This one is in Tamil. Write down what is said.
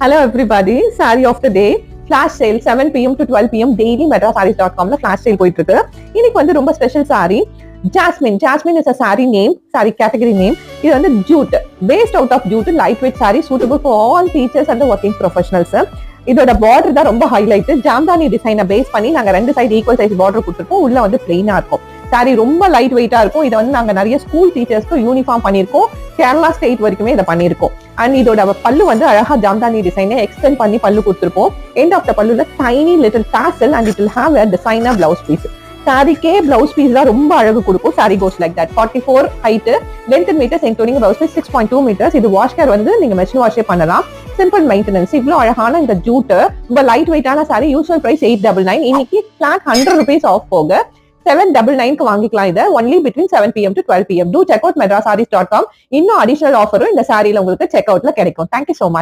Hello everybody, saree of the day, flash sale 7 p.m. to 12 p.m. daily medrasarees.com flash sale போயிட்டு இருக்கு. இன்னைக்கு வந்து ரொம்ப special saree Jasmine. Jasmine is a saree name, saree category name. இது வந்து jute, based out of jute, lightweight saree suitable for all teachers and the working professionals. இதோட பார்டர் தான் ரொம்ப ஹைலைட். ஜாம்தானி டிசைனை பேஸ் பண்ணி நாங்க ரெண்டு சைடு ஈக்குவல் சைஸ் பார்டர் கொடுத்துருக்கோம். உள்ள வந்து பிளெயினா இருக்கும். சாரி ரொம்ப லைட் வெயிட்டா இருக்கும். இதை வந்து நாங்க நிறைய ஸ்கூல் டீச்சர்ஸ்க்கு யூனிஃபார்ம் பண்ணிருக்கோம். கேரளா ஸ்டேட் வரைக்குமே இதை பண்ணிருக்கோம். அண்ட் இதோட பல்லு வந்து அழகா ஜாம்தானி டிசைனை எக்ஸ்டெண்ட் பண்ணி பல்லு கொடுத்துருக்கோம். எண்ட் ஆஃப் த பல்லுல tiny little tassel and it will have a designer blouse piece. சாரிக்கே பிளவுஸ் பீஸ் தான் ரொம்ப அழகு கொடுக்கும். Sari goes like that 44 height, length metres including blouse piece 6.2 metres. இது வாஷ் கேர் வந்து நீங்க மெஷின் வாஷே பண்ணலாம். Simple maintenance. இவ்வளவு அழகான இந்த ஜூட் ரொம்ப லைட் வெயிட்டான சாரி. Usual price 899. இன்னைக்கு பிளாட் 100 rupees ஆஃப் போக 799 வாங்கிக்கலாம். இதை only between 7 p.m. to 12 p.m. To check out medrasarees.com. இன்னும் அடிஷனல் ஆஃபரும் இந்த சாரியில உங்களுக்கு செக் அவுட்ல கிடைக்கும். Thank you so much.